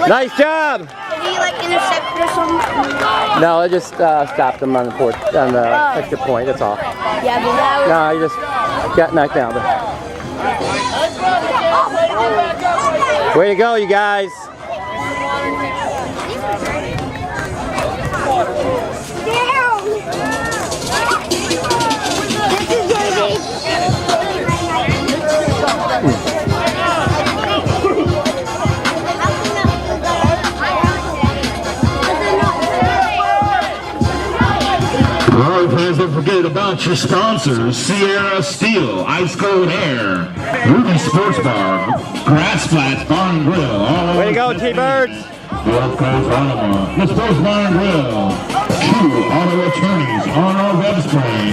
Nice job. Did he like intercept or something? No, I just stopped him on the port, on the extra point. That's all. Yeah, but that was... No, he just got knocked down. Way to go, you guys. Alright fans, don't forget about your sponsors: Sierra Steel, Ice Cold Air, Ruby Sports Bar, Grass Flats Bar and Grill, all Way to go, T-Birds! Gulf Coast Ottawa, the Sports Bar and Grill, Q Auto Attorneys on our web screen.